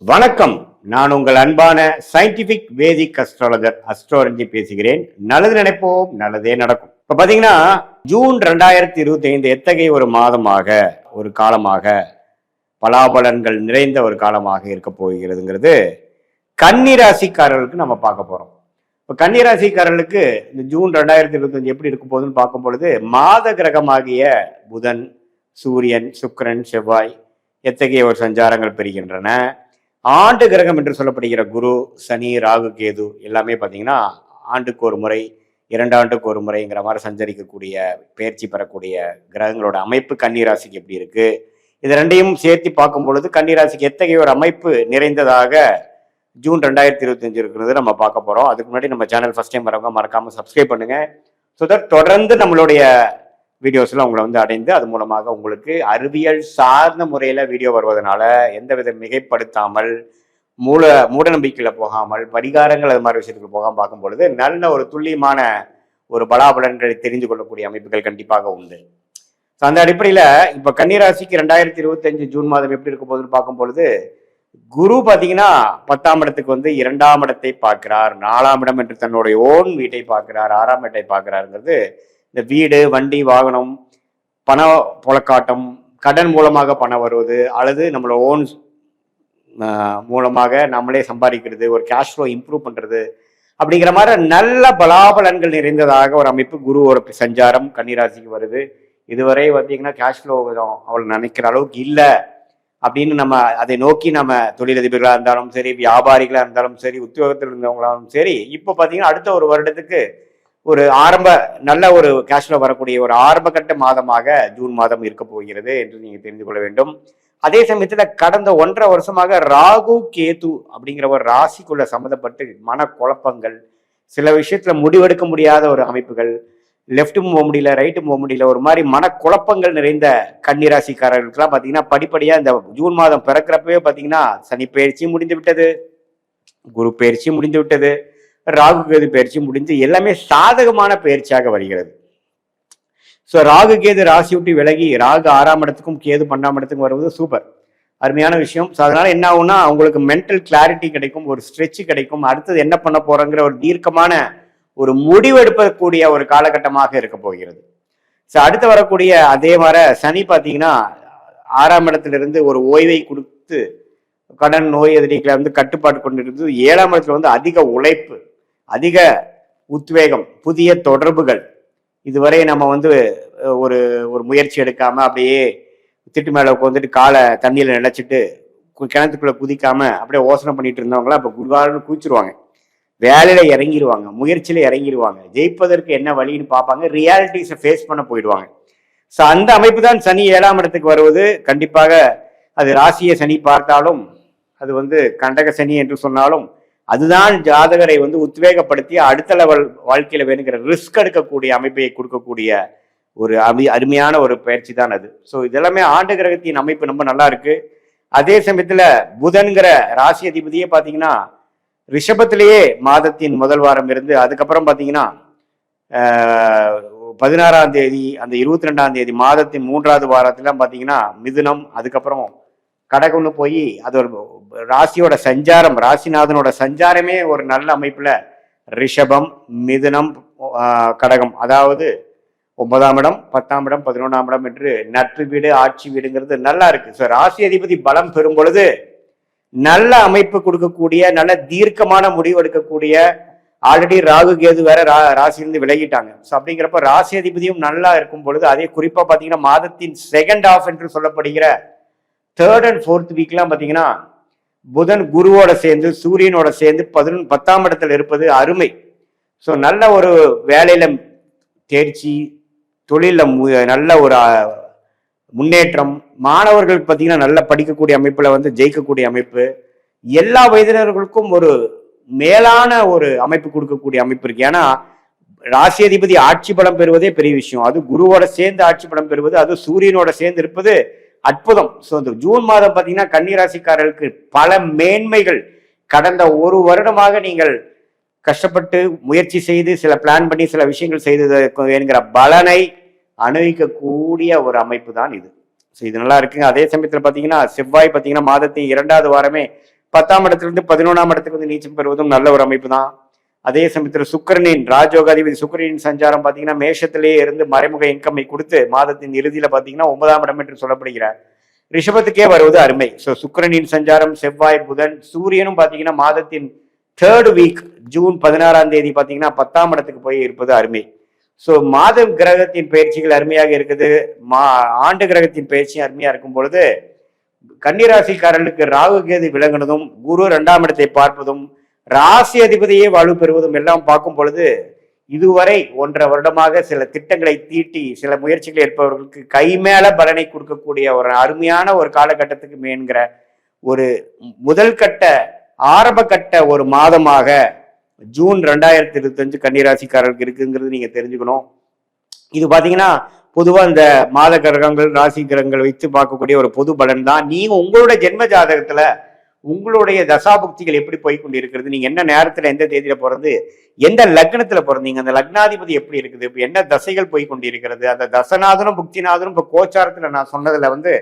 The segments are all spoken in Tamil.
வணக்கம். நான் உங்கள் அன்பான சயின்டிபிக் வேதிக் அஸ்ட்ராலஜர் அஸ்ட்ரோரஞ்சி பேசுகிறேன். நல்லது நினைப்போம், நல்லதே நடக்கும். இப்ப பாத்தீங்கன்னா ஜூன் 2025 எத்தகைய ஒரு மாதமாக, ஒரு காலமாக, பலாபலன்கள் நிறைந்த ஒரு காலமாக இருக்க போகிறதுங்கிறது கன்னிராசிக்காரர்களுக்கு நம்ம பார்க்க போறோம். இப்ப கன்னிராசிக்காரர்களுக்கு இந்த ஜூன் 2025 எப்படி இருக்க போகுதுன்னு பார்க்கும் பொழுது, மாத கிரகமாகிய புதன், சூரியன், சுக்கிரன், செவ்வாய் எத்தகைய ஒரு சஞ்சாரங்கள் பெறுகின்றன. ஆண்டு கிரகம் என்று சொல்லப்படுகிற குரு, சனி, ராகு, கேது எல்லாமே பார்த்தீங்கன்னா ஆண்டுக்கு ஒரு முறை, 2 ஆண்டுக்கு ஒரு முறைங்கிற மாதிரி சஞ்சரிக்கக்கூடிய, பயிற்சி பெறக்கூடிய கிரகங்களோட அமைப்பு கன்னிராசிக்கு எப்படி இருக்கு, இது ரெண்டையும் சேர்த்து பார்க்கும் பொழுது கன்னிராசிக்கு எத்தகைய ஒரு அமைப்பு நிறைந்ததாக ஜூன் 2025 இருக்கிறது நம்ம பார்க்க போறோம். அதுக்கு முன்னாடி நம்ம சேனல் ஃபர்ஸ்ட் டைம் வரவங்க மறக்காம சப்ஸ்கிரைப் பண்ணுங்க. ஸோ தட் தொடர்ந்து நம்மளுடைய வீடியோஸ்லாம் உங்களை அடைந்து அது மூலமாக உங்களுக்கு அறிவியல் சார்ந்த முறையில் வீடியோ வருவதனால எந்தவித மிகைப்படுத்தாமல் மூட நம்பிக்கையில போகாமல் பரிகாரங்கள் அது மாதிரி விஷயத்துக்கு போகாமல் பார்க்கும் பொழுது நல்ல ஒரு துல்லியமான ஒரு பலாபலன்களை தெரிந்து கொள்ளக்கூடிய அமைப்புகள் கண்டிப்பாக உண்டு. ஸோ அந்த அடிப்படையில் இப்போ கன்னிராசிக்கு 2025 ஜூன் மாதம் எப்படி இருக்க போகுதுன்னு பார்க்கும் பொழுது, குரு பார்த்தீங்கன்னா 10ஆம் இடத்துக்கு 2ஆம் இடத்தை பார்க்கிறார். 4ஆம் இடம் என்று தன்னுடைய ஓன் வீட்டை பார்க்கிறார். 6ஆம் இடத்தை பார்க்கிறாருங்கிறது இந்த வீடு, வண்டி, வாகனம், பண புழக்காட்டம், கடன் மூலமாக பணம் வருவது, அல்லது நம்மளோட ஓன் மூலமாக நம்மளே சம்பாதிக்கிறது, ஒரு கேஷ் ஃப்ளோ இம்ப்ரூவ் பண்றது, அப்படிங்கிற மாதிரி நல்ல பலாபலன்கள் நிறைந்ததாக ஒரு அமைப்பு குருவோட சஞ்சாரம் கன்னிராசிக்கு வருது. இதுவரை பார்த்தீங்கன்னா கேஷ் ஃப்ளோ அவள் நினைக்கிற அளவுக்கு இல்லை அப்படின்னு நம்ம அதை நோக்கி நம்ம தொழிலதிபர்களாக இருந்தாலும் சரி, வியாபாரிகளாக இருந்தாலும் சரி, உத்தியோகத்தில் இருந்தவங்களாலும் சரி, இப்போ பார்த்தீங்கன்னா அடுத்த ஒரு வருடத்துக்கு ஒரு நல்ல ஒரு கேஷ்ல வரக்கூடிய ஒரு ஆரம்ப கட்ட மாதமாக ஜூன் மாதம் இருக்க போகிறது என்று நீங்க தெரிந்து கொள்ள வேண்டும். அதே சமயத்துல கடந்த 1.5 வருஷமாக ராகு, கேது அப்படிங்கிற ஒரு ராசிக்குள்ள சம்மந்தப்பட்டு மன குழப்பங்கள், சில விஷயத்துல முடிவெடுக்க முடியாத ஒரு அமைப்புகள், லெஃப்ட்டும் போக முடியல, ரைட்டும் போக முடியல, ஒரு மாதிரி மனக்குழப்பங்கள் நிறைந்த கன்னிராசிக்காரர்களுக்கெல்லாம் பாத்தீங்கன்னா படிப்படியா இந்த ஜூன் மாதம் பிறக்கிறப்பவே பாத்தீங்கன்னா சனி பயிற்சி முடிந்து விட்டது, குரு பயிற்சி முடிந்து விட்டது, ராகு கேது பயிற்சி முடிஞ்சு எல்லாமே சாதகமான பயிற்சியாக வருகிறது. ஸோ ராகு கேது ராசி விட்டு விலகி ராகு 6ஆம் இடத்துக்கும் கேது 12ஆம் இடத்துக்கும் வருவது சூப்பர், அருமையான விஷயம். ஸோ அதனால என்ன ஆகும்னா உங்களுக்கு மென்டல் கிளாரிட்டி கிடைக்கும், ஒரு ஸ்ட்ரெச் கிடைக்கும், அடுத்தது என்ன பண்ண போறோங்கிற ஒரு தீர்க்கமான ஒரு முடிவெடுக்கக்கூடிய ஒரு காலகட்டமாக இருக்க போகிறது. ஸோ அடுத்து வரக்கூடிய அதே மாதிரி சனி பார்த்தீங்கன்னா 6ஆம் இடத்திலிருந்து ஒரு ஓய்வை கொடுத்து கடன் நோய் எதிரிகளை கட்டுப்பாடு கொண்டிருந்து 7ஆம் இடத்துல அதிக உழைப்பு, அதிக உத்வேகம், புதிய தொடர்புகள், இதுவரை நம்ம ஒரு ஒரு முயற்சி எடுக்காம அப்படியே திட்டு மேல உட்காந்துட்டு காலை தண்ணியில நினைச்சிட்டு கிணத்துக்குள்ள குதிக்காம அப்படியே யோசனை பண்ணிட்டு இருந்தவங்களாம் இப்ப குருவாரன்னு குதிச்சிருவாங்க, வேலையில இறங்கிடுவாங்க, முயற்சியில இறங்கிடுவாங்க, ஜெயிப்பதற்கு என்ன வழின்னு பார்ப்பாங்க, ரியாலிட்டிஸை ஃபேஸ் பண்ண போயிடுவாங்க. ஸோ அந்த அமைப்பு தான் சனி 7ஆம் இடத்துக்கு வருவது. கண்டிப்பாக அது ராசியை சனி பார்த்தாலும், அது கண்டக சனி என்று சொன்னாலும், அதுதான் ஜாதகரை உத்வேகப்படுத்தி அடுத்த லெவல் வாழ்க்கையில வேணுங்கிற ரிஸ்க் எடுக்கக்கூடிய அமைப்பை கொடுக்கக்கூடிய ஒரு அருமையான ஒரு பயிற்சி தான் அது. ஸோ இதெல்லாமே ஆண்டு கிரகத்தின் அமைப்பு ரொம்ப நல்லா இருக்கு. அதே சமயத்துல புதன்கிற ராசி அதிபதியே பாத்தீங்கன்னா ரிஷபத்திலேயே மாதத்தின் முதல் வாரம் இருந்து, அதுக்கப்புறம் பாத்தீங்கன்னா 16ஆம் தேதி, அந்த 22ஆம் தேதி மாதத்தின் 3வது வாரத்துல பாத்தீங்கன்னா மிதுனம், அதுக்கப்புறம் கடகம்னு போய் அது ஒரு ராசியோட சஞ்சாரம், ராசிநாதனோட சஞ்சாரமே ஒரு நல்ல அமைப்புல ரிஷபம், மிதுனம், கடகம், அதாவது 9ஆம் இடம், 10ஆம் இடம், 11ஆம் இடம் என்று நட்பு வீடு, ஆட்சி வீடுங்கிறது நல்லா இருக்கு. ஸோ ராசி அதிபதி பலம் பெறும் பொழுது நல்ல அமைப்பு கொடுக்கக்கூடிய, நல்ல தீர்க்கமான முடிவு எடுக்கக்கூடிய, ஆல்ரெடி ராகு கேது வேற ராசியிலிருந்து விலகிட்டாங்க. ஸோ அப்படிங்கிறப்ப ராசி அதிபதியும் நல்லா இருக்கும் பொழுது, அதே குறிப்பா பாத்தீங்கன்னா மாதத்தின் செகண்ட் ஹாஃப் என்று சொல்லப்படுகிற 3rd and 4th வீக்லாம் பார்த்தீங்கன்னா புதன் குருவோட சேர்ந்து சூரியனோட சேர்ந்து 10ஆம் இடத்துல இருப்பது அருமை. ஸோ நல்ல ஒரு வேலையில தேர்ச்சி, தொழில நல்ல ஒரு முன்னேற்றம், மாணவர்களுக்கு பார்த்தீங்கன்னா நல்ல படிக்கக்கூடிய அமைப்புல ஜெயிக்கக்கூடிய அமைப்பு, எல்லா வயதினர்களுக்கும் ஒரு மேலான ஒரு அமைப்பு கொடுக்கக்கூடிய அமைப்பு இருக்கு. ஏன்னா ராசி அதிபதி ஆட்சி பலம் பெறுவதே பெரிய விஷயம், அது குருவோட சேர்ந்து ஆட்சி பலம் பெறுவது, அது சூரியனோட சேர்ந்து இருப்பது அற்புதம். ஸோ இந்த ஜூன் மாதம் பார்த்தீங்கன்னா கன்னிராசிக்காரர்களுக்கு பல மேன்மைகள், கடந்த ஒரு வருடமாக நீங்கள் கஷ்டப்பட்டு முயற்சி செய்து சில பிளான் பண்ணி சில விஷயங்கள் செய்ததற்கு வேணுங்கிற பலனை அனுபவிக்கக்கூடிய ஒரு அமைப்பு தான் இது. ஸோ இது நல்லா இருக்குங்க. அதே சமயத்தில் பார்த்தீங்கன்னா செவ்வாய் பார்த்தீங்கன்னா மாதத்தின் 2வது வாரமே 10ஆம் இடத்திலிருந்து 11ஆம் இடத்துக்கு வந்து நீச்சம் பெறுவதும் நல்ல ஒரு அமைப்பு தான். அதே சமயத்தில் சுக்கிரனின் ராஜயோகாதிபதி சுக்கிரனின் சஞ்சாரம் பார்த்தீங்கன்னா மேஷத்திலேயே இருந்து மறைமுக இன்கம்மை கொடுத்து மாதத்தின் இறுதியில பார்த்தீங்கன்னா 9ஆம் இடம் என்று சொல்லப்படுகிறார் ரிஷபத்துக்கே வருவது அருமை. ஸோ சுக்கிரனின் சஞ்சாரம், செவ்வாய், புதன், சூரியனும் பார்த்தீங்கன்னா மாதத்தின் 3rd வீக் ஜூன் 16ஆம் தேதி பார்த்தீங்கன்னா 10ஆம் இடத்துக்கு போய் இருப்பது அருமை. ஸோ மாதம் கிரகத்தின் பயிற்சிகள் அருமையாக இருக்குது. ஆண்டு கிரகத்தின் பயிற்சியும் அருமையா இருக்கும் பொழுது கன்னிராசிக்காரர்களுக்கு ராகு கேது விளங்குனதும், குரு 2ஆம் இடத்தை பார்ப்பதும், ராசி அதிபதியே வாழ்வு பெறுவதும் எல்லாம் பார்க்கும் பொழுது இதுவரை 1.5 வருடமாக சில திட்டங்களை தீட்டி சில முயற்சிகளை எடுப்பவர்களுக்கு கைமேல பலனை கொடுக்கக்கூடிய ஒரு அருமையான ஒரு காலகட்டத்துக்கு மேன்கிற ஒரு முதல் கட்ட ஆரம்ப கட்ட ஒரு மாதமாக ஜூன் 2025 கன்னிராசிக்காரர்களுக்கு இருக்குங்கிறது நீங்க தெரிஞ்சுக்கணும். இது பாத்தீங்கன்னா பொதுவா இந்த மாத கிரகங்கள் ராசி கிரகங்கள் வைத்து பார்க்கக்கூடிய ஒரு பொது பலன் தான். நீங்க உங்களுடைய ஜென்ம ஜாதகத்துல உங்களுடைய தசாபுக்திகள் எப்படி போய் கொண்டு இருக்கிறது, நீங்க என்ன நேரத்துல எந்த தேதியில பிறந்து எந்த லக்னத்துல பிறந்தீங்க, அந்த லக்னாதிபதி எப்படி இருக்குது, இப்ப என்ன தசைகள் போய் கொண்டு இருக்கிறது, அந்த தசநாதனும் புக்திநாதனும் இப்ப கோச்சாரத்துல நான் சொன்னதுல வந்து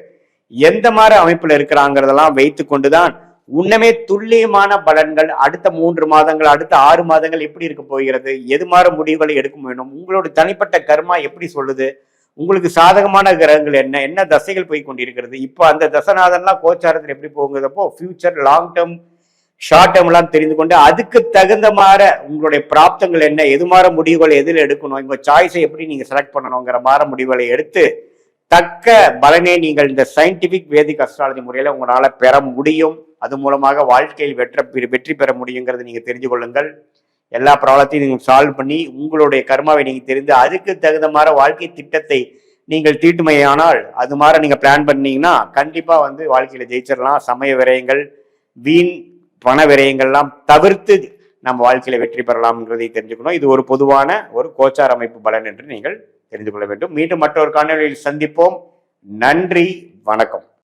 எந்த மாதிரி அமைப்புல இருக்கிறாங்கிறதெல்லாம் வைத்து கொண்டுதான் உன்னமே துல்லியமான பலன்கள் அடுத்த 3 மாதங்கள் அடுத்த 6 மாதங்கள் எப்படி இருக்க போகிறது, எது மாதிரி முடிவுகளை எடுக்க வேண்டும், உங்களோட தனிப்பட்ட கர்மா எப்படி சொல்லுது, உங்களுக்கு சாதகமான கிரகங்கள் என்ன என்ன தசைகள் போய் கொண்டிருக்கிறது, இப்போ அந்த தசநாதன்லாம் கோச்சாரத்தில் எப்படி போகுங்கிறப்போ future long term short term எல்லாம் தெரிந்து கொண்டு அதுக்கு தகுந்த மாதிரி உங்களுடைய பிராப்தங்கள் என்ன, எது மாதிரி முடிவுகளை எதில் எடுக்கணும், உங்க சாய்ஸை எப்படி நீங்க செலக்ட் பண்ணணுங்கிற மாதிரி முடிவுகளை எடுத்து தக்க பலனை நீங்கள் இந்த சயின்டிபிக் வேதிக் அஸ்ட்ராலஜி முறையில உங்களால பெற முடியும். அது மூலமாக வாழ்க்கையில் வெற்றி பெற முடியுங்கிறது நீங்க தெரிஞ்சு கொள்ளுங்கள். எல்லா ப்ராப்ளத்தையும் நீங்கள் சால்வ் பண்ணி உங்களுடைய கர்மாவை நீங்க தெரிந்து அதுக்கு தகுந்த மாதிரி வாழ்க்கை திட்டத்தை நீங்கள் தீட்டுமையானால் அது மாதிரி நீங்க பிளான் பண்ணீங்கன்னா கண்டிப்பா வந்து வாழ்க்கையில ஜெயிச்சிடலாம். சமய விரயங்கள், வீண் பண விரயங்கள்லாம் தவிர்த்து நம்ம வாழ்க்கையில வெற்றி பெறலாம்ன்றதை தெரிஞ்சுக்கணும். இது ஒரு பொதுவான ஒரு கோச்சார அமைப்பு பலன் என்று நீங்கள் தெரிந்து கொள்ள வேண்டும். மீண்டும் மற்றொரு காணொலியில் சந்திப்போம். நன்றி, வணக்கம்.